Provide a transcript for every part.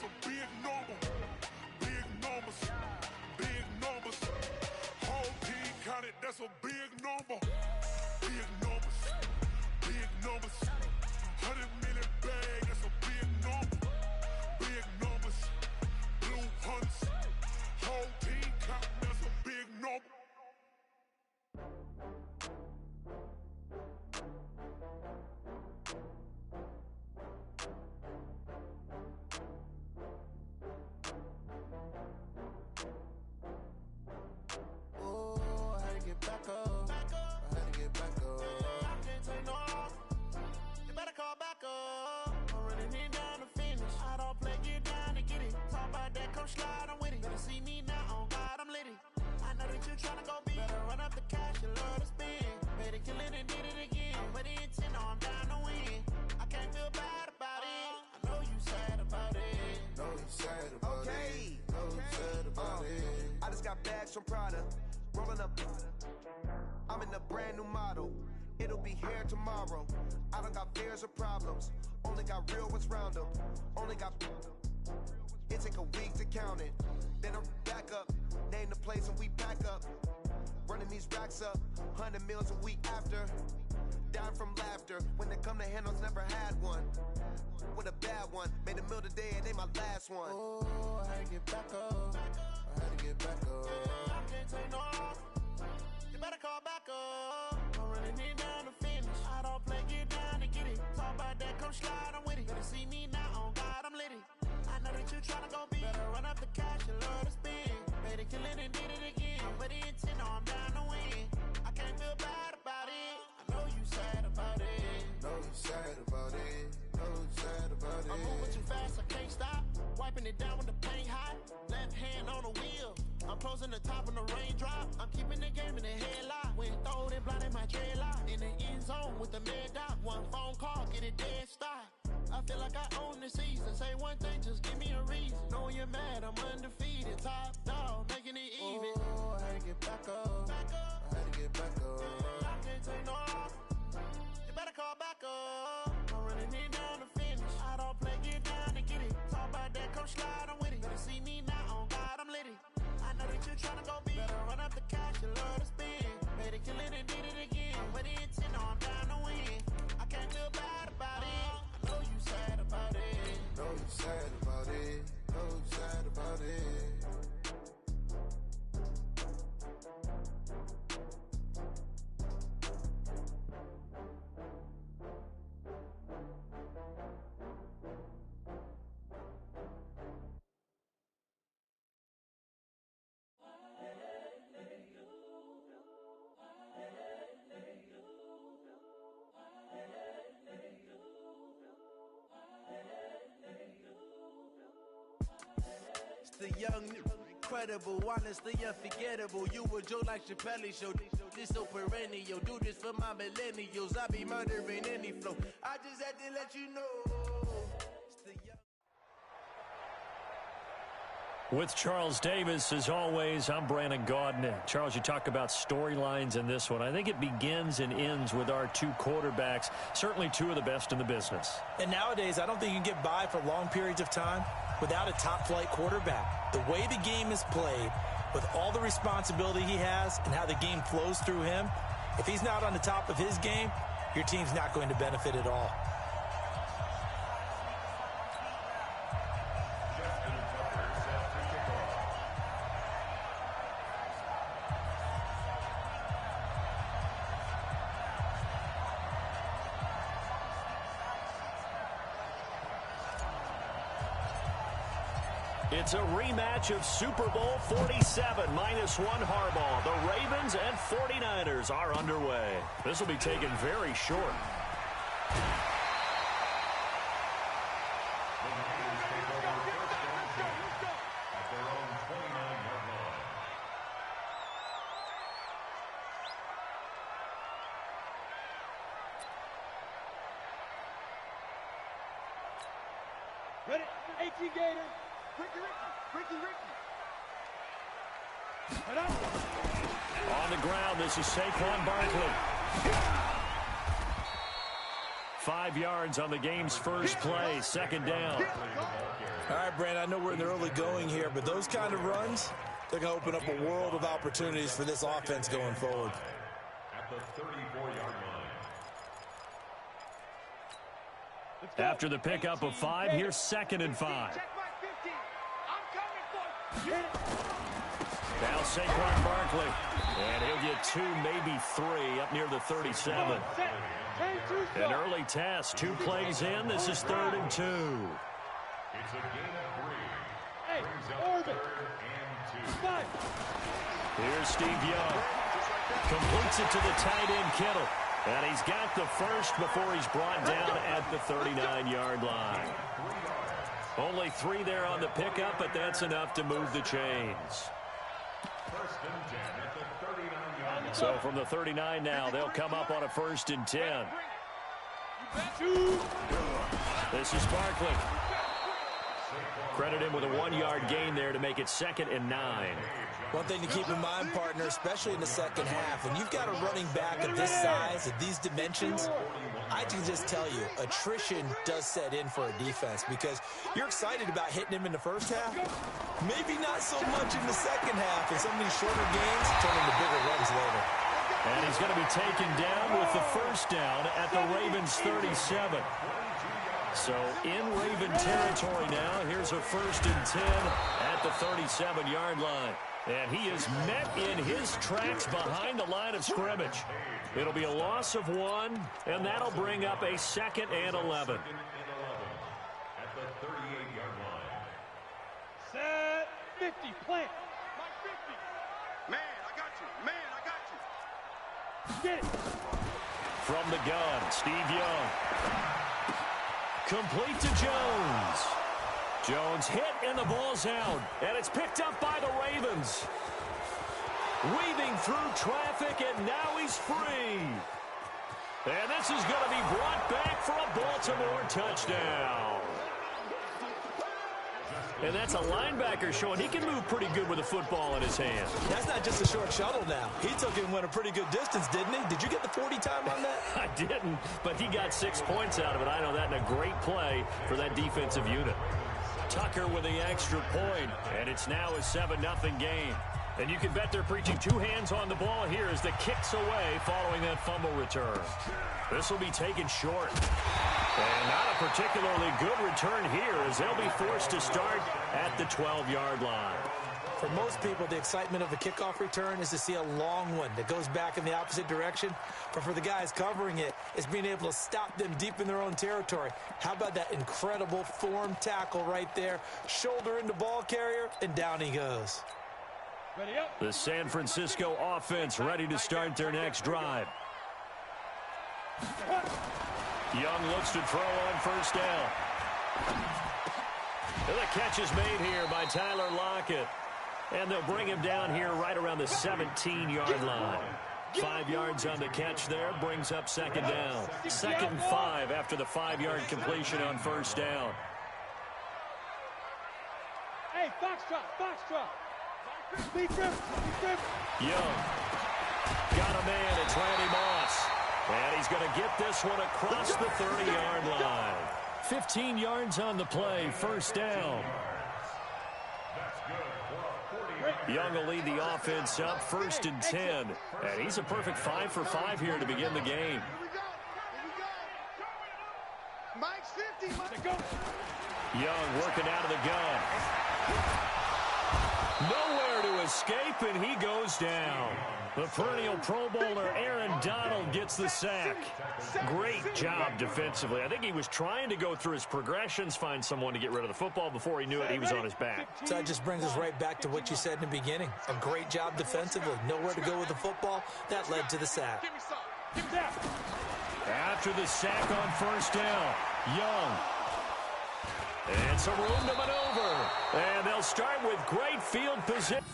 that's a big number. Big numbers, big numbers. Whole team counted, that's a big number. Big numbers, big numbers. 100 million bag, that's a big number. Big numbers, blue hunts. Whole team counting, that's a big number. From Prada, rolling up. I'm in a brand new model. It'll be here tomorrow. I don't got fears or problems. Only got real ones round them. Only got. It take a week to count it. Then I'm back up. Name the place and we back up. Running these racks up. 100 meals a week after. Dying from laughter. When it come to handles, never had one. With a bad one. Made a meal today, it ain't my last one. Oh, I had to get back up. I had to get back up. I can't take no loss. You better call back up. I'm running it down to finish. I don't play, get down to get it. Talk about that, come slide, I'm with it. Better see me now, on God, I'm litty. I know that you tryna go big. Better run up the cash, you love to spend. Made a killing and did it again. But the intent, no, I'm down to win. I can't feel bad about it. I know you sad about it. Know you sad about it. Know you sad about it. I'm moving too fast, I can't stop. Wiping it down with the paint hot. Left hand on the wheel. I'm closing the top on the raindrop. I'm keeping the game in the headlock. When throwed and blinded my dreadlock. In the end zone with the mad dot. One phone call, get it dead stop. I feel like I own the season. Say one thing, just give me a reason. Knowing you're mad, I'm undefeated. Top dog, making it even. Oh, I had to get back up. I had to get back up. I can't take no loss. You better call back up. I'm running it down to finish. I don't play, get down to get it. Talk about that, come slide, I'm with it. Better see me now, on God, I'm litty. I know that you tryna go big. Better run up the cash, you love to spend. Made a killing and did it again. But the intent, no, I'm down to win. I can't feel bad about it. I know you sad about it. Know you sad about it. Know you sad about it. The young, incredible, honestly unforgettable. You a joke like Chappelle show. This so perennial. Do this for my millennials. I be murdering any flow. I just had to let you know. It's the young. With Charles Davis, as always, I'm Brandon Gaudin. Charles, you talk about storylines in this one. I think it begins and ends with our two quarterbacks, certainly two of the best in the business. And nowadays, I don't think you can get by for long periods of time without a top-flight quarterback. The way the game is played, with all the responsibility he has and how the game flows through him, if he's not on the top of his game, your team's not going to benefit at all. It's a rematch of Super Bowl 47, -1 Harbaugh. The Ravens and 49ers are underway. This will be taken very short. Ready? 18 Gator. Ricky. On the ground, this is Saquon Barkley. 5 yards on the game's first play, second down. All right, Brandon, I know we're in the early going here, but those kind of runs, they're going to open up a world of opportunities for this offense going forward. At the 34-yard line. After the pickup of 5, here's second and 5. Now Saquon Barkley, and he'll get 2, maybe 3, up near the 37. An early test, 2 plays in. This is 3rd and 2. It's a gain of 3. Hey, orbit. 3rd and 2. Here's Steve Young. Completes it to the tight end, Kittle. And he's got the first before he's brought down at the 39-yard line. Only 3 there on the pickup, but that's enough to move the chains. First and 10 at the 39-yard line. So from the 39 now, they'll come up on a 1st and 10. This is Barkley. Credit him with a 1-yard gain there to make it 2nd and 9. One thing to keep in mind, partner, especially in the second half, when you've got a running back of this size, of these dimensions, I can just tell you, attrition does set in for a defense because you're excited about hitting him in the first half. Maybe not so much in the second half, and some of these shorter games turn into bigger runs later. And he's going to be taken down with the first down at the Ravens' 37. So in Raven territory now, here's a 1st and 10 at the 37-yard line. And he is met in his tracks behind the line of scrimmage. It'll be a loss of 1, and that'll bring up a 2nd and 11. At the 38-yard line. Set 50, plant. Mike 50. Man, I got you. Man, I got you. Get it. From the gun, Steve Young. Complete to Jones. Jones hit and the ball's out. And it's picked up by the Ravens. Weaving through traffic and now he's free. And this is going to be brought back for a Baltimore touchdown. And that's a linebacker showing he can move pretty good with a football in his hand. That's not just a short shuttle now. He took it and went a pretty good distance, didn't he? Did you get the 40 time on that? I didn't, but he got 6 points out of it. I know that, and a great play for that defensive unit. Tucker with the extra point, and it's now a 7-0 game. And you can bet they're preaching 2 hands on the ball here as the kick's away following that fumble return. This will be taken short. And not a particularly good return here as they'll be forced to start at the 12-yard line. For most people, the excitement of a kickoff return is to see a long one that goes back in the opposite direction. But for the guys covering it, it's being able to stop them deep in their own territory. How about that incredible form tackle right there? Shoulder into ball carrier, and down he goes. Ready up. The San Francisco offense ready to start their next drive. Young looks to throw on first down. And the catch is made here by Tyler Lockett. And they'll bring him down here right around the 17-yard line. 5 yards on the catch there, brings up second down. 2nd and 5 after the 5-yard completion on first down. Hey, foxtrot. Young got a man, it's Randy Moss. And he's going to get this one across the 30-yard line. 15 yards on the play, first down. Young will lead the offense up, 1st and 10. And he's a perfect 5 for 5 here to begin the game. Mike's 50. Young working out of the gun. Nowhere to escape, and he goes down. The perennial Pro Bowler Aaron Donald gets the sack. Great job defensively. I think he was trying to go through his progressions, find someone to get rid of the football. Before he knew it, he was on his back. So that just brings us right back to what you said in the beginning. A great job defensively. Nowhere to go with the football. That led to the sack. After the sack on first down, Young. And some room to maneuver. And they'll start with great field position.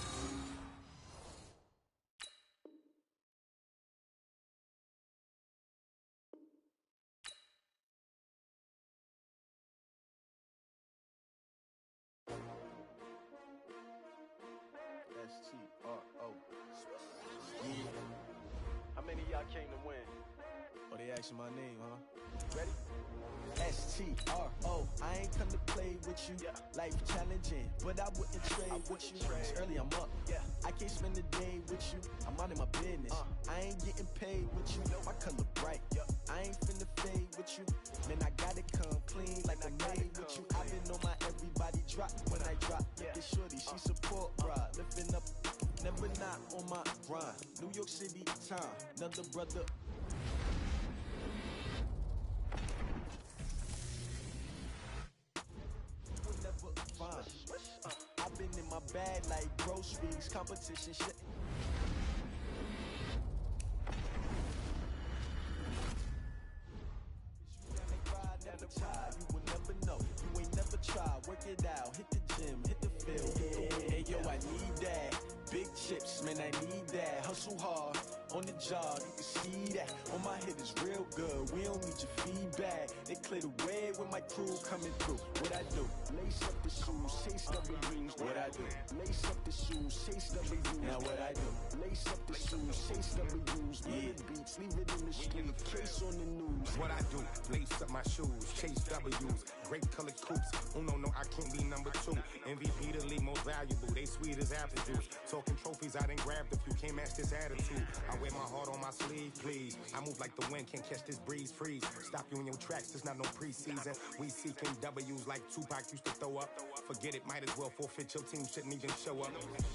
How many of y'all came to win? Oh, they asking my name, huh? Ready? S-T-R-O. I ain't come to play with you. Life challenging, but I wouldn't trade with you. It's early, I'm up. I can't spend the day with you. I'm out of my business. I ain't getting paid with you. My color bright. I ain't finna fade with you. Man, I gotta come clean like I made with you. I've been on my everybody drop when I drop. This shorty, she support, bruh. Lifting up, never not on my grind. New York City time, another brother. I've been in my bag like groceries, competition shit. Never try, you will never know. You ain't never tried, work it out, hit the gym, hit the field. Hey yo, I need that. Big chips, man, I need that. Hustle hard, on the job, you can see that. On my head is real good, we don't need your feedback. They clear the way when my crew coming through. What I do? Lace up the shoes, chase W's. What I do? Lace up the shoes, chase W's. Now what I do? Lace up the shoes, chase W's. Murder beats, leave it in the street, case on the news. What I do? Lace up my shoes, chase W's. Great colored coops. Oh no, I can't be number 2. MVP the league most valuable. They sweet as apple juice. Talking trophies, I done grabbed a few. Can't match this attitude. I wear my heart on my sleeve, please. I move like the wind, can't catch this breeze, freeze. Stop you in your tracks, there's not no preseason. We seeking W's like Tupac used to throw up. Forget it, might as well forfeit. Your team shouldn't even show up.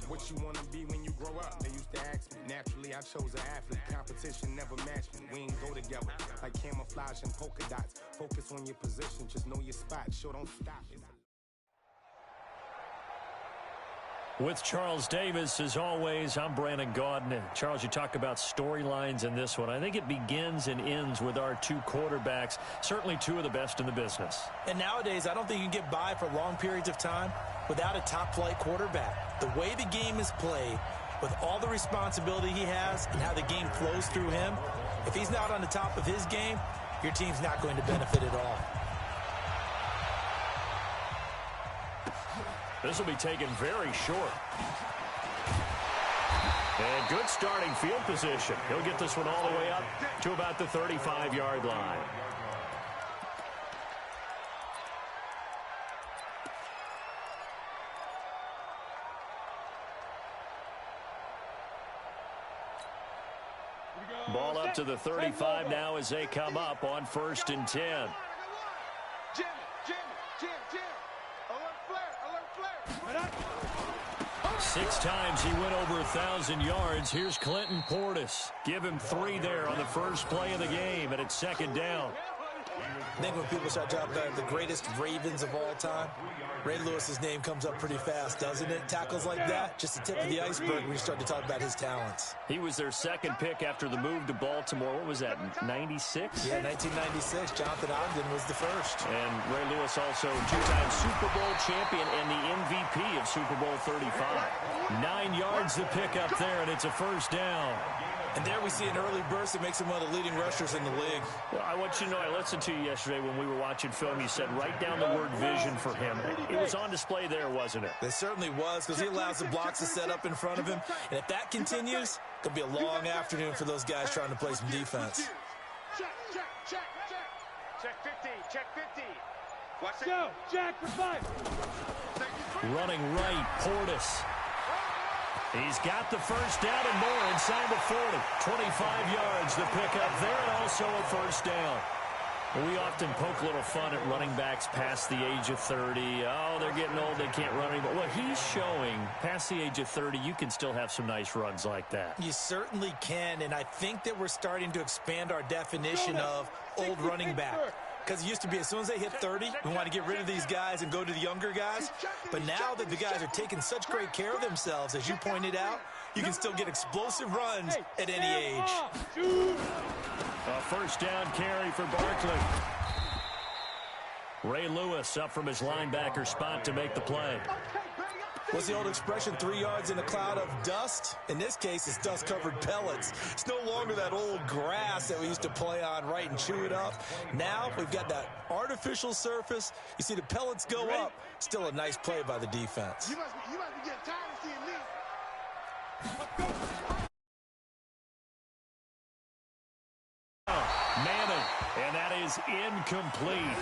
What you wanna be when you grow up? They used to ask me. Naturally, I chose an athlete. Competition never matched me. We ain't go together like camouflage and polka dots. Focus on your position, just know your spot. Sure, don't stop. With Charles Davis, as always, I'm Brandon Gaudin. Charles, you talk about storylines in this one. I think it begins and ends with our two quarterbacks, certainly two of the best in the business. And nowadays, I don't think you can get by for long periods of time without a top-flight quarterback. The way the game is played, with all the responsibility he has and how the game flows through him, if he's not on the top of his game, your team's not going to benefit at all. This will be taken very short. And good starting field position. He'll get this one all the way up to about the 35-yard line. Ball up to the 35 now as they come up on 1st and 10. Jim. Alert flare. 6 times he went over 1,000 yards. Here's Clinton Portis. Give him 3 there on the first play of the game, and it's 2nd down. I think when people start talking about the greatest Ravens of all time, Ray Lewis's name comes up pretty fast, doesn't it? Tackles like that, just the tip of the iceberg when you start to talk about his talents. He was their 2nd pick after the move to Baltimore. What was that, 96? Yeah, 1996. Jonathan Ogden was the first. And Ray Lewis also 2-time Super Bowl champion and the MVP of Super Bowl 35. 9 yards to pick up there, and it's a 1st down. And there we see an early burst that makes him one of the leading rushers in the league. Well, I want you to know, I listened to you yesterday when we were watching film. You said write down the word vision for him. It was on display there, wasn't it? It certainly was, because he allows the blocks to set up in front of him. And if that continues, it'll be a long afternoon for those guys trying to play some defense. Check 50. Watch it. Go, Jack, for 5. Running right, Portis. He's got the 1st down and more inside the 40. 25 yards to pick up there, and also a 1st down. We often poke a little fun at running backs past the age of 30. Oh, they're getting old, they can't run anymore. Well, he's showing past the age of 30, you can still have some nice runs like that. You certainly can, and I think that we're starting to expand our definition of old running back. Because it used to be as soon as they hit 30, we want to get rid of these guys and go to the younger guys. But now that the guys are taking such great care of themselves, as you pointed out, you can still get explosive runs at any age. A 1st down carry for Barkley. Ray Lewis up from his linebacker spot to make the play. What's the old expression, 3 yards in a cloud of dust? In this case, it's dust-covered pellets. It's no longer that old grass that we used to play on, right, and chew it up. Now we've got that artificial surface. You see the pellets go up. Still a nice play by the defense. You must be getting tired of seeing me. Man is incomplete.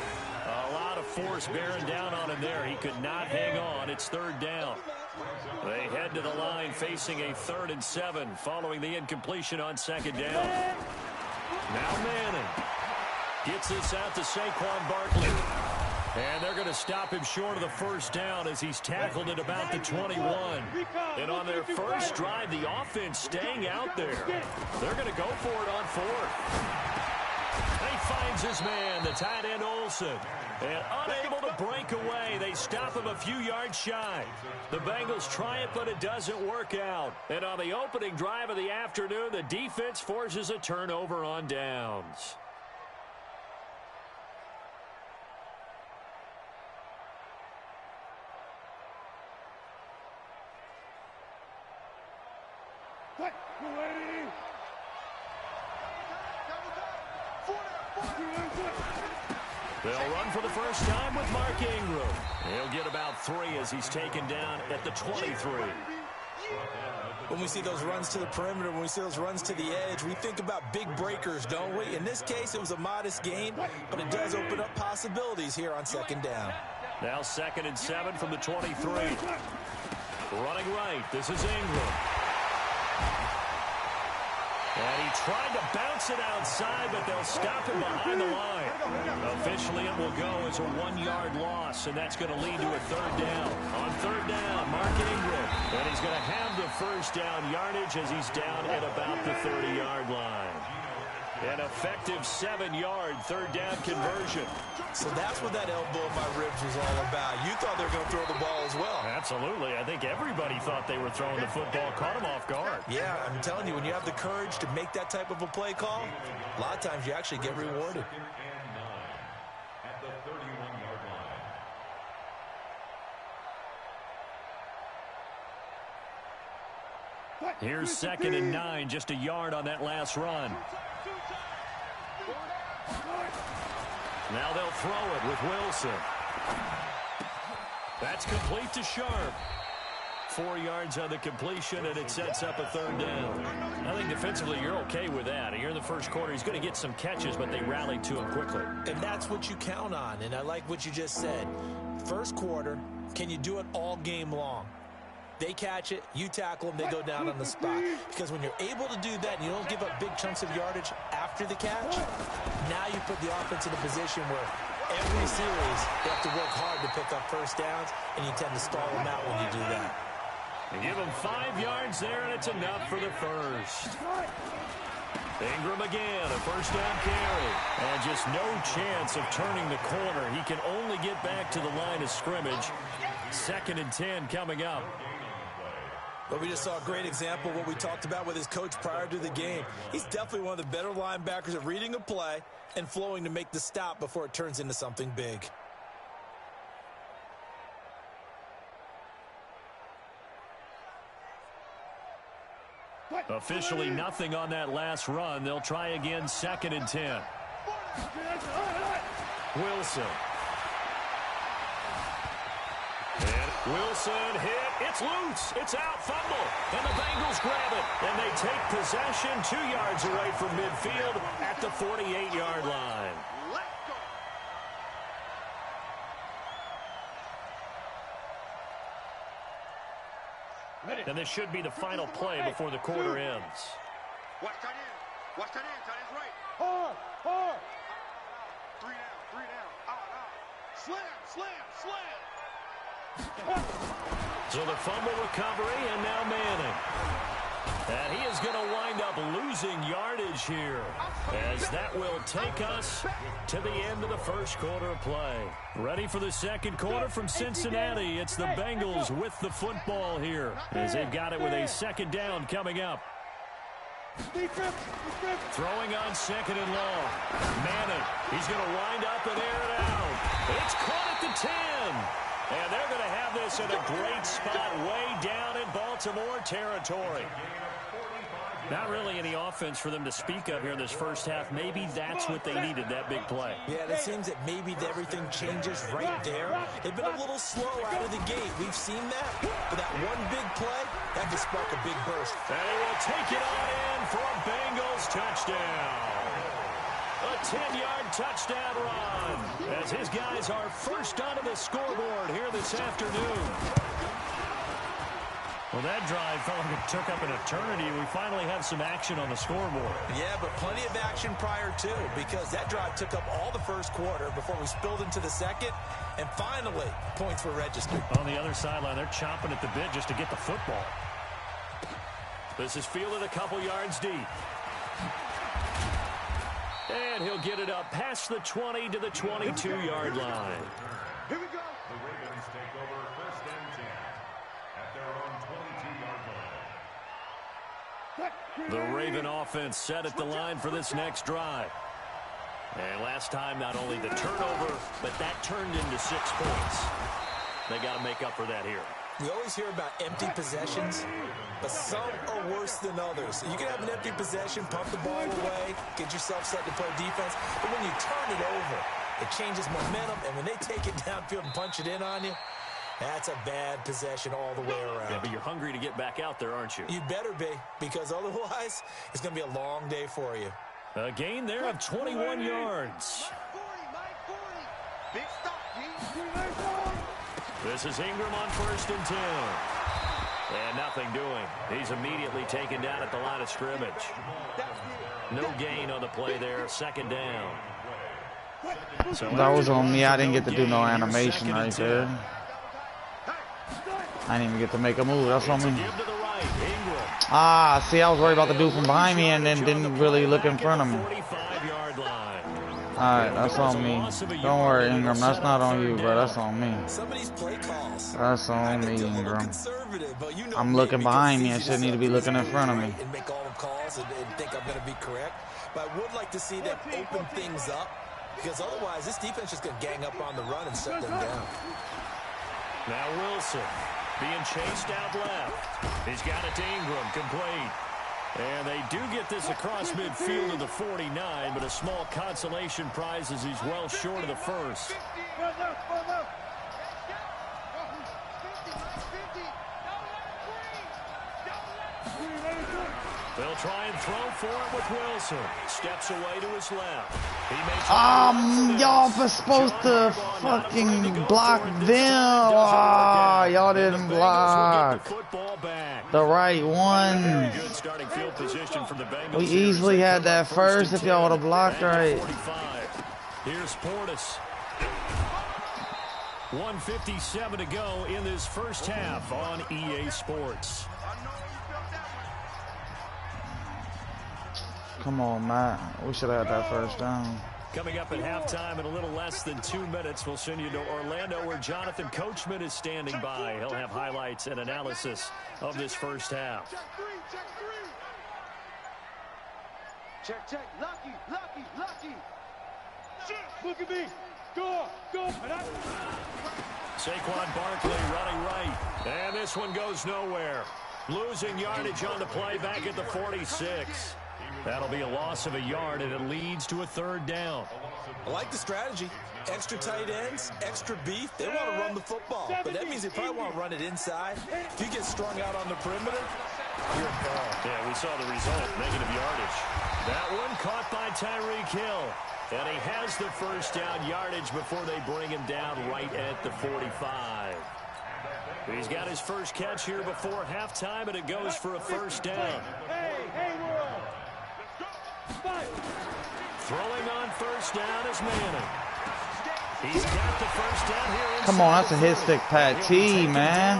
A lot of force bearing down on him there. He could not hang on. It's third down. They head to the line facing a 3rd and 7 following the incompletion on second down. Now Manning gets this out to Saquon Barkley. And they're going to stop him short of the first down as he's tackled at about the 21. And on their first drive, the offense staying out there. They're going to go for it on 4th. He finds his man, the tight end Olsen. And unable to break away, they stop him a few yards shy. The Bengals try it, but it doesn't work out. And on the opening drive of the afternoon, the defense forces a turnover on downs. They'll run for the first time with Mark Ingram. He'll get about 3 as he's taken down at the 23. When we see those runs to the perimeter, when we see those runs to the edge, we think about big breakers, don't we? In this case, it was a modest gain, but it does open up possibilities here on second down. Now 2nd and 7 from the 23. Running right, this is Ingram. And he tried to bounce it outside, but they'll stop him behind the line. Officially, it will go as a 1-yard loss, and that's going to lead to a 3rd down. On 3rd down, Mark Ingram. And he's going to have the first down yardage as he's down at about the 30-yard line. An effective 7-yard 3rd down conversion. So that's what that elbow in my ribs was all about. You thought they were going to throw the ball as well. Absolutely. I think everybody thought they were throwing the football, caught him off guard. Yeah, I'm telling you, when you have the courage to make that type of a play call, a lot of times you actually get rewarded. At the 31-yard line. Here's 2nd and 9, just a yard on that last run. Now they'll throw it with Wilson. That's complete to Sharp. 4 yards on the completion, and it sets up a 3rd down. I think defensively you're okay with that. Here in the first quarter, he's going to get some catches, but they rallied to him quickly. And that's what you count on, and I like what you just said. First quarter, can you do it all game long? They catch it, you tackle them, they go down on the spot. Because when you're able to do that and you don't give up big chunks of yardage after the catch, now you put the offense in a position where every series they have to work hard to pick up first downs, and you tend to stall them out when you do that. They give him 5 yards there, and it's enough for the first. Ingram again, a first down carry. And just no chance of turning the corner. He can only get back to the line of scrimmage. 2nd and 10 coming up. But we just saw a great example of what we talked about with his coach prior to the game. He's definitely one of the better linebackers at reading a play and flowing to make the stop before it turns into something big. Officially nothing on that last run. They'll try again, 2nd and 10. Wilson. And Wilson hit. It's loose. It's out. Fumble. And the Bengals grab it. And they take possession 2 yards away from midfield at the 48-yard line. And this should be the final play before the quarter ends. Watch tight end. Watch tight end. Tight end's right. Hard, hard. 3 down. Out. Slam. So the fumble recovery, and now Manning. And he is going to wind up losing yardage here, as that will take us to the end of the first quarter of play. Ready for the second quarter from Cincinnati. It's the Bengals with the football here, as they've got it with a 2nd down coming up. Throwing on 2nd and long. Manning, he's going to wind up and air it out. It's caught at the 10. And they're going to have this in a great spot way down in Baltimore territory. Not really any offense for them to speak of here in this first half. Maybe that's what they needed, that big play. Yeah, it seems that maybe everything changes right there. They've been a little slow out of the gate. We've seen that. But that one big play, that could spark a big burst. And they will take it on in for a Bengals touchdown. A 10-yard touchdown run as his guys are first onto the scoreboard here this afternoon. Well, that drive felt like it took up an eternity. We finally have some action on the scoreboard. Yeah, but plenty of action prior to, because that drive took up all the first quarter before we spilled into the second, and finally, points were registered. On the other sideline, they're chomping at the bit just to get the football. This is fielded a couple yards deep. And he'll get it up past the 20 to the 22-yard line. Here we go. The Ravens take over 1st and 10 at their own 22-yard line. The Raven offense set at the line for this next drive. And last time, not only the turnover, but that turned into 6 points. They got to make up for that here. We always hear about empty possessions, but some are worse than others. You can have an empty possession, pump the ball away, get yourself set to play defense, but when you turn it over, it changes momentum, and when they take it downfield and punch it in on you, that's a bad possession all the way around. Yeah, but you're hungry to get back out there, aren't you? You better be, because otherwise, it's going to be a long day for you. A gain there of 21 yards. Big stop, G. This is Ingram on 1st and 10. And nothing doing. He's immediately taken down at the line of scrimmage. No gain on the play there. 2nd down. So that was on me. I didn't get to do no animation right there. I didn't even get to make a move. That's on me. Ah, see, I was worried about the dude from behind me and then didn't really look in front of me. Alright, that's on me. Don't worry, Ingram. That's not on you, but that's on me. That's on me, Ingram. I'm looking behind me. I shouldn't need to be looking in front of me. And make all the calls and think I'm going to be correct. But I would like to see them open things up, because otherwise this defense is going to gang up on the run and shut them down. Now Wilson being chased out left. He's got it to Ingram, complete. And they do get this across midfield to the 49, but a small consolation prize as he's well short of the first. They'll try and throw for it with Wilson. Steps away to his left. Y'all were supposed to fucking block them. Y'all didn't block the right one. We easily had that first if y'all would have blocked right. Here's Portis. 1:57 to go in this first half on EA Sports. Come on, Matt. We should have had that first down. Coming up at halftime in a little less than 2 minutes, we'll send you to Orlando where Jonathan Coachman is standing by. He'll have highlights and analysis of this first half. Check. Lucky. Look at me. Go. Saquon Barkley running right. And this one goes nowhere. Losing yardage on the play back at the 46. That'll be a loss of a yard, and it leads to a 3rd down. I like the strategy. Extra tight ends, extra beef. They want to run the football, but that means they probably want to run it inside. If you get strung out on the perimeter, you're in ball. Yeah, we saw the result, negative yardage. That one caught by Tyreek Hill. And he has the first down yardage before they bring him down right at the 45. He's got his first catch here before halftime, and it goes for a first down. Hey, world. Throwing on first down is Manning. He's got the first down here. Come on, that's a hit stick Pat T, man.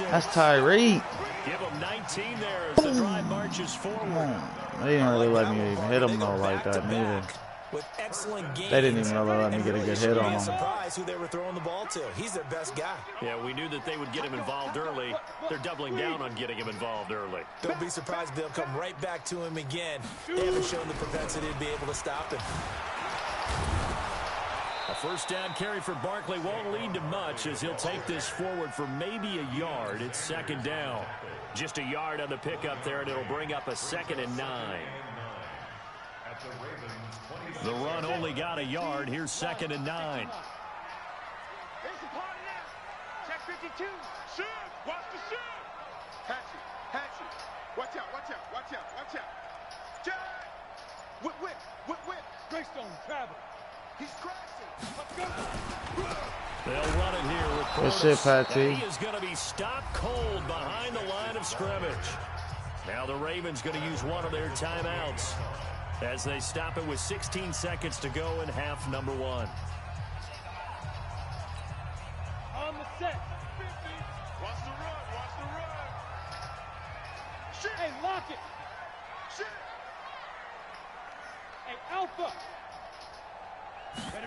That's Tyreek. Give him 19 there as the drive marches forward. They didn't really let me even hit him though like that neither. With excellent games, they didn't even really let me get a good hit on him. Surprise who they were throwing the ball to. He's their best guy. Yeah, we knew that they would get him involved early. They're doubling down on getting him involved early. Don't be surprised if they'll come right back to him again. They haven't shown the propensity to be able to stop him. A first down carry for Barkley won't lead to much as he'll take this forward for maybe a yard. It's 2nd down. Just a yard on the pickup there, and it'll bring up a 2nd and 9. The run only got a yard. Here's 2nd and 9. Check 52. Shoot. Watch the shoot. Hatchet. Watch out. Check. Whip, whip, whip, whip. Greystone, travel. He's crashing. Let's go. They'll run it here with Good shit, Patsy. He is going to be stopped cold behind the line of scrimmage. Now the Ravens going to use one of their timeouts as they stop it with 16 seconds to go in half number 1. On the set. Watch the run. Watch the run. Shit. Hey, lock it. Shit. Hey, Alpha.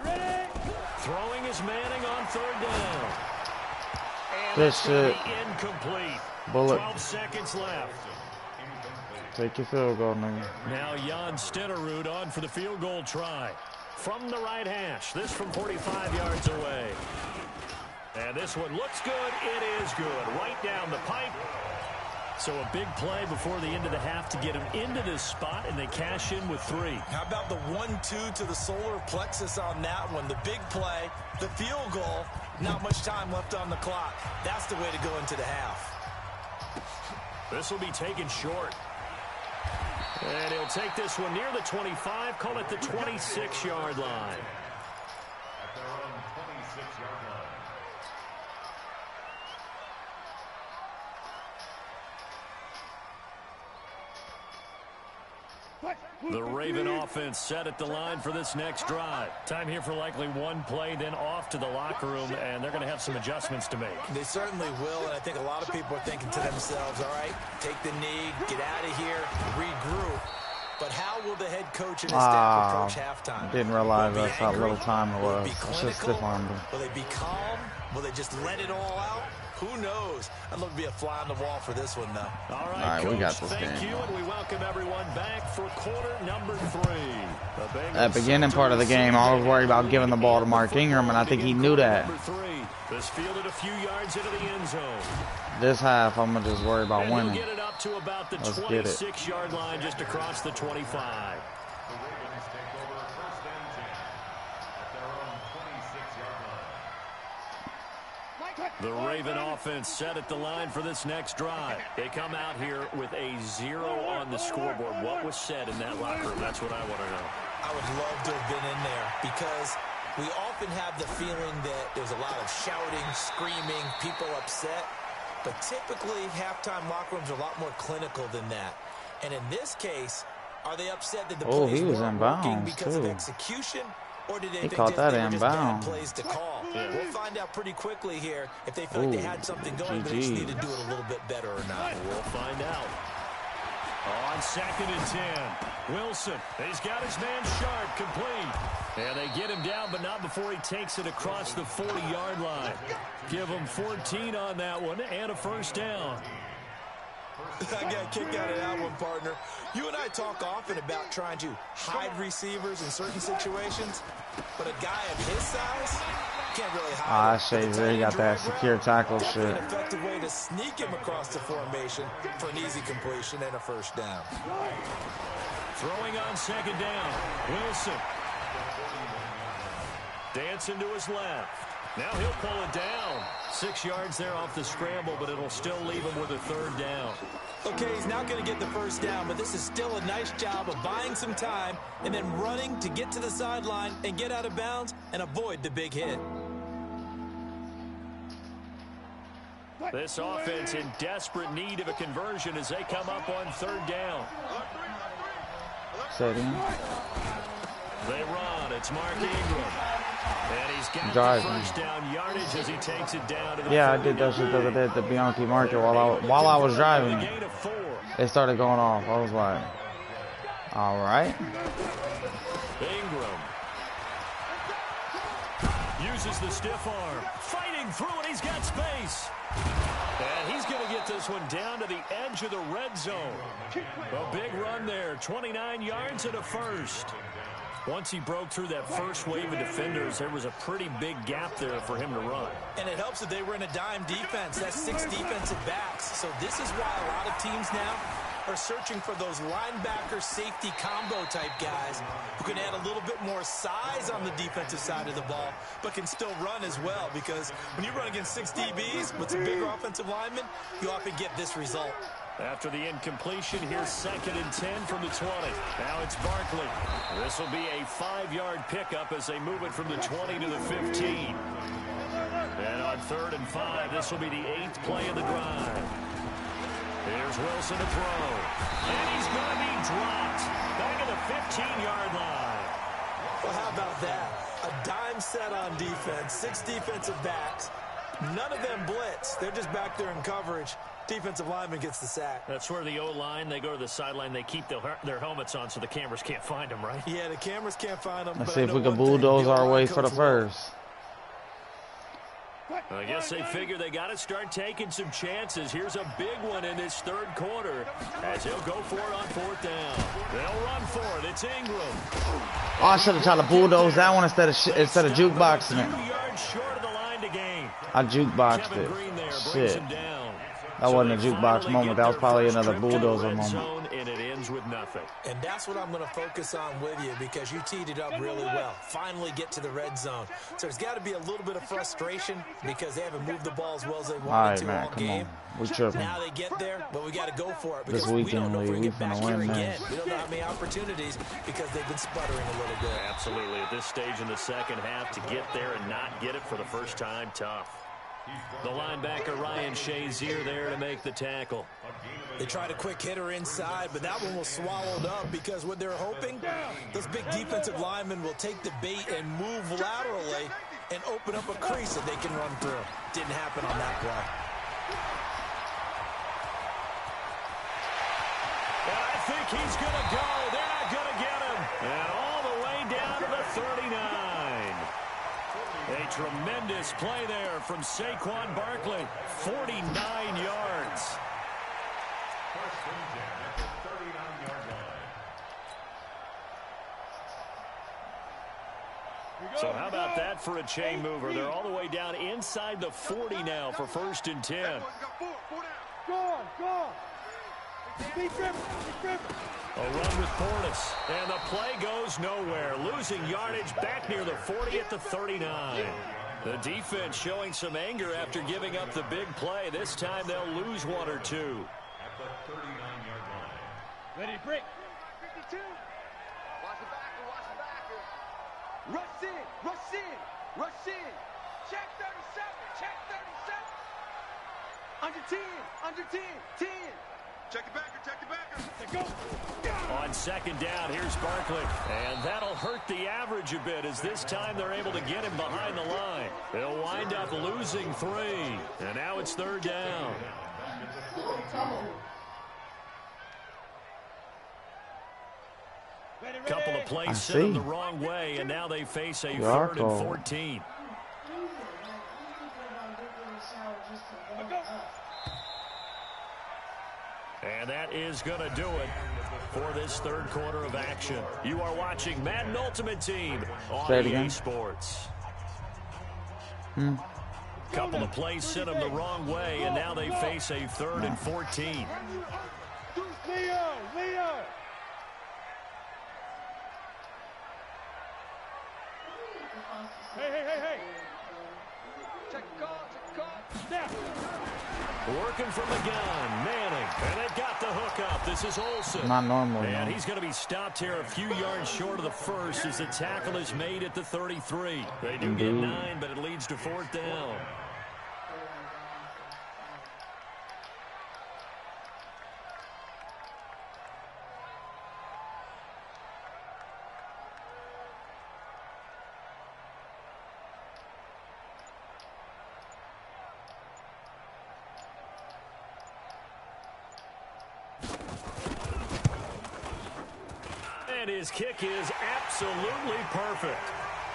Ready. Throwing is Manning on third down. And Good that's gonna shit. be incomplete. Bullet. 12 seconds left. Take your field goal, nigga. Now Jan Stenerud on for the field goal try. From the right hash. This from 45 yards away. And this one looks good. It is good. Right down the pipe. So a big play before the end of the half to get him into this spot, and they cash in with 3. How about the 1-2 to the solar plexus on that one? The big play, the field goal, not much time left on the clock. That's the way to go into the half. This will be taken short. And he'll take this one near the 25, call it the 26-yard line. At their own 26-yard line. The Raven offense set at the line for this next drive. Time here for likely one play, then off to the locker room, and they're going to have some adjustments to make. They certainly will, and I think a lot of people are thinking to themselves, all right, take the knee, get out of here, regroup. But how will the head coach and his staff approach halftime? Didn't realize that's how little angry? time it Will was. it be I should clinical? stiff armed him. Will they be calm? Will they just let it all out? Who knows? I'd love to be a fly on the wall for this one, though. All right, All right, Coach, we got this thank game. you, and we welcome everyone back for quarter number 3. That beginning part of the game, I was worried about giving the ball to Mark Ingram, and I think he knew that. This fielded a few yards into the end zone. This half, I'm going to just worry about And he'll winning. get it up to about the Let's get it. 26-yard line, just across the 25. The Ravens take over first and 10 at their own 26-yard line. The Raven offense set at the line for this next drive. They come out here with a 0 on the scoreboard. What was said in that locker room? That's what I want to know. I would love to have been in there because we often have the feeling that there's a lot of shouting, screaming, people upset. But typically, halftime locker rooms are a lot more clinical than that. And in this case, are they upset that the plays weren't working because of execution? Or did they think caught that they were just bad inbound. plays to call? We'll find out pretty quickly here if they feel like they had something going, but they just need to do it a little bit better or not. We'll find out. On 2nd and 10, Wilson, he's got his man Sharp complete. And they get him down, but not before he takes it across the 40-yard line. Give him 14 on that one and a first down. I got a kick out of that one, partner. You and I talk often about trying to hide receivers in certain situations, but a guy of his size can't really hide. Shazer, he got that secure tackle shit. An effective way to sneak him across the formation for an easy completion and a first down. Throwing on 2nd down, Wilson. Dancing to his left. Now he'll pull it down. 6 yards there off the scramble, but it'll still leave him with a 3rd down. Okay, he's not going to get the first down, but this is still a nice job of buying some time and then running to get to the sideline and get out of bounds and avoid the big hit. This offense in desperate need of a conversion as they come up on 3rd down. They run. It's Mark Ingram. And he's got the first down yardage as he takes it down to the I did that shit the other day at the Bianchi market while I was driving. It started going off. I was like, all right. Ingram uses the stiff arm. Fighting through it. He's got space. And he's going to get this one down to the edge of the red zone. A big run there. 29 yards and a first. Once he broke through that first wave of defenders, there was a pretty big gap there for him to run. And it helps that they were in a dime defense. That's 6 defensive backs. So this is why a lot of teams now are searching for those linebacker safety combo type guys who can add a little bit more size on the defensive side of the ball, but can still run as well. Because when you run against 6 DBs with some bigger offensive linemen, you often get this result. After the incompletion, here's 2nd and 10 from the 20. Now it's Barkley. This will be a 5-yard pickup as they move it from the 20 to the 15. And on 3rd and 5, this will be the 8th play of the drive. Here's Wilson to throw. And he's going to be dropped back at the 15-yard line. Well, how about that? A dime set on defense, 6 defensive backs. None of them blitz. They're just back there in coverage. Defensive lineman gets the sack. That's where the O-line, they go to the sideline, they keep their helmets on so the cameras can't find them, right? Yeah, the cameras can't find them. Let's see if we can bulldoze our way for the first. I guess they figure they got to start taking some chances. Here's a big one in this 3rd quarter as he'll go for it on 4th down. They'll run for it. It's Ingram. Oh, I should have tried to bulldoze that one instead of jukeboxing it. 2 yards short of the line to gain. I jukeboxed it. Shit. That wasn't a jukebox moment. That was probably another bulldozer moment. And it ends with nothing. And that's what I'm going to focus on with you because you teed it up really well. Finally get to the red zone. So there's got to be a little bit of frustration because they haven't moved the ball as well as they wanted to all game. We tripping. Now they get there, but we got to go for it because this weekend, we don't know if we're going to get back here again. this. We don't know how many opportunities because they've been sputtering a little bit. Absolutely. At this stage in the 2nd half, to get there and not get it for the first time, tough. The linebacker, Ryan Shazier, there to make the tackle. They tried a quick hitter inside, but that one was swallowed up because what they're hoping, those big defensive linemen will take the bait and move laterally and open up a crease that they can run through. Didn't happen on that play. And I think he's going to go. They're not going to get him. And all the way down to the 39. A tremendous play there from Saquon Barkley. 49 yards. So how about that for a chain mover? They're all the way down inside the 40 now for 1st and 10. Go on. Be driven. A run with Portis, and the play goes nowhere. Losing yardage back near the 40 at the 39. The defense showing some anger after giving up the big play. This time they'll lose 1 or 2. At the 39-yard line. Ready to break. 52. Watch the backer. Rush in. Check 37. Under 10. Check the backer. On 2nd down, here's Barkley. And that'll hurt the average a bit as this time they're able to get him behind the line. They'll wind up losing 3. And now it's 3rd down. Couple of plays sent them the wrong way, and now they face a 3rd and 14. And that is going to do it for this 3rd quarter of action. You are watching Madden Ultimate Team on EA Sports. Couple of plays sent them the wrong way, and now they face a 3rd and 14. Leo. Hey. Check the call. Snap. Working from the gun, Manning, and they've got the hook up. This is Olsen. Not normal. And he's going to be stopped here a few yards short of the first as the tackle is made at the 33. They do get 9, but it leads to 4th down. And his kick is absolutely perfect.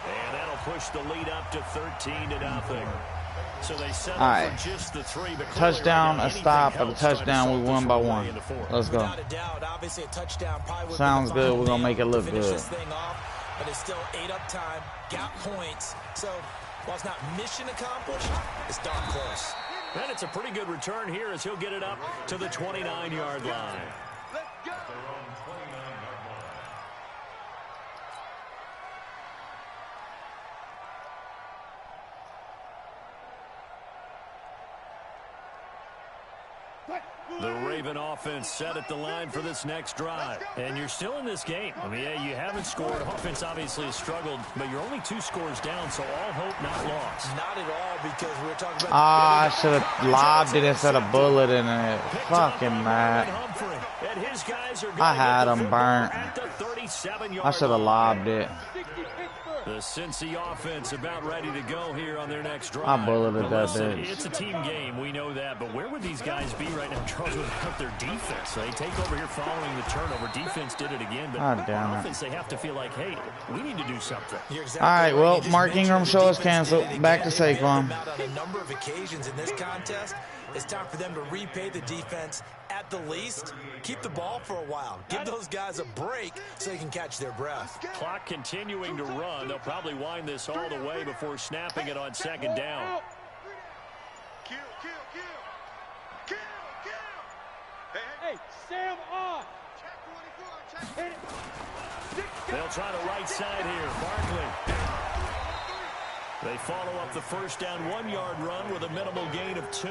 And that'll push the lead up to 13-0. So they settle for just the 3. But touchdown, a stop, a touchdown. We won by 1. Let's go. Sounds good. We're going to make it look good. But it's still 8 up time, got points. So while it's not mission accomplished, it's darn close. And it's a pretty good return here as he'll get it up to the 29-yard line. Let's go. The Raven offense set at the line for this next drive. And you're still in this game. I mean, yeah, you haven't scored. Offense obviously has struggled, but you're only 2 scores down, so all hope not lost. Not at all, because we're talking about... Ah, I should have lobbed it instead of bullet in it. Fucking Matt. I had him burnt. I should have lobbed it. The Cincy offense about ready to go here on their next drive. I bulleted that bitch. It's a team game, we know that, but where would these guys be right now, Charles, without their defense? They take over here following the turnover. Defense did it again, but offense, they have to feel like, hey, we need to do something. All right, well, Mark Ingram show is canceled. Back to Saquon. On a number of occasions in this contest, it's time for them to repay the defense at the least. Keep the ball for a while. Give those guys a break so they can catch their breath. Clock continuing to run. They'll probably wind this all the way before snapping it on second down. Kill, kill, kill. Kill, kill. Hey, Sam off. check 24, check. Hit it. They'll try the right side here. Barkley. They follow up the first down 1-yard run with a minimal gain of 2.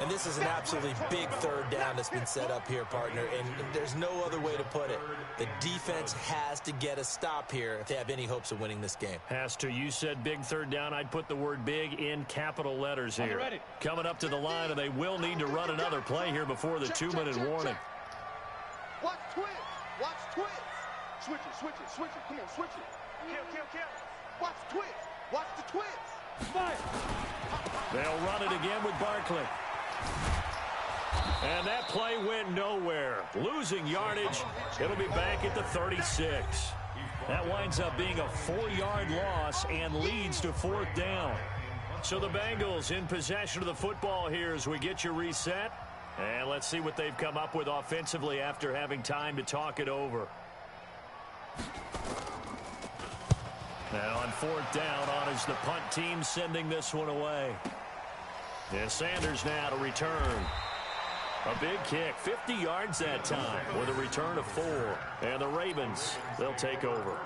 And this is an absolutely big third down that's been set up here, partner, and there's no other way to put it. The defense has to get a stop here if they have any hopes of winning this game. Has to. You said big third down. I'd put the word big in capital letters here. Coming up to the line, and they will need to run another play here before the 2-minute warning. Watch twins. Watch twins. Switch it, switch it, switch it. Come on, switch it. Kill, kill, kill. Watch twins. Watch the twins. Fire. They'll run it again with Barkley. And that play went nowhere. Losing yardage. It'll be back at the 36. That winds up being a 4-yard loss and leads to 4th down. So the Bengals in possession of the football here as we get you reset. And let's see what they've come up with offensively after having time to talk it over. Now on 4th down, on is the punt team sending this one away. And Sanders now to return. A big kick, 50 yards that time with a return of 4. And the Ravens, they'll take over.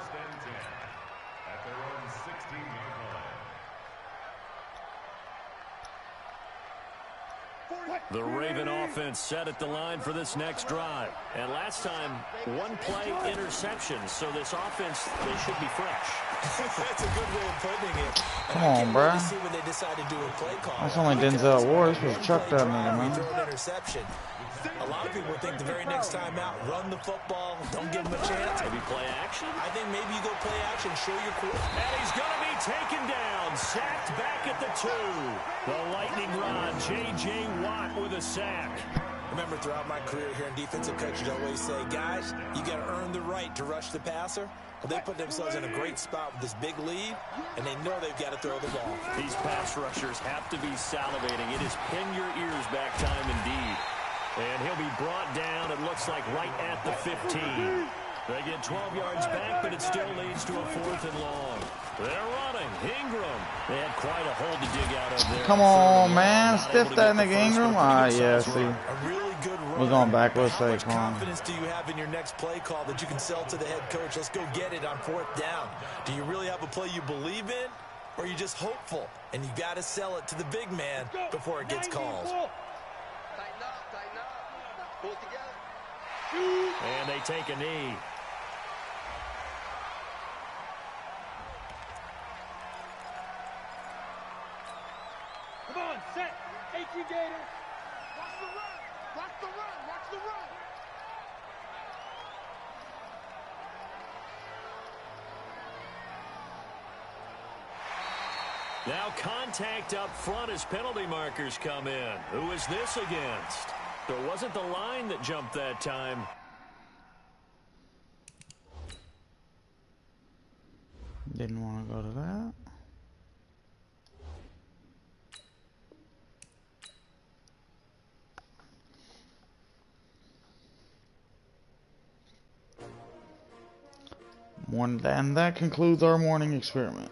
The Raven offense set at the line for this next drive. And last time, 1-play interception. So this offense, they should be fresh. That's a good way of putting it. Come on, bro. See what they decide to do in play call. That's only Denzel Ward. He's supposed to chuck that nigga, man. Interception. A lot of people think the very next time out, run the football, don't give him a chance. Maybe play action? I think maybe you go play action, show your quarterback. And he's going to be taken down, sacked back at the 2. The lightning rod, J.J. Watt with a sack. Remember, throughout my career here in defensive coaches always say, guys, you got to earn the right to rush the passer. Well, they put themselves in a great spot with this big lead, and they know they've got to throw the ball. These pass rushers have to be salivating. It is pin your ears back time indeed. And he'll be brought down, it looks like, right at the 15. They get 12 yards back, but it still leads to a 4th and long. They're running. Ingram. They had quite a hole to dig out of there. Come on, man. Stiff that nigga Ingram. Ah, yeah, see. A really good run. We're going back with How much Saquon. confidence do you have in your next play call that you can sell to the head coach? Let's go get it on 4th down. Do you really have a play you believe in, or are you just hopeful? And you got to sell it to the big man before it gets called. Tighten up, tighten up. Pull it together. And they take a knee. Come on, set. H.E. Gator. Watch the run. Watch the run. Watch the run. Now contact up front as penalty markers come in. Who is this against? It wasn't the line that jumped that time. Didn't want to go to that. And that concludes our morning experiment.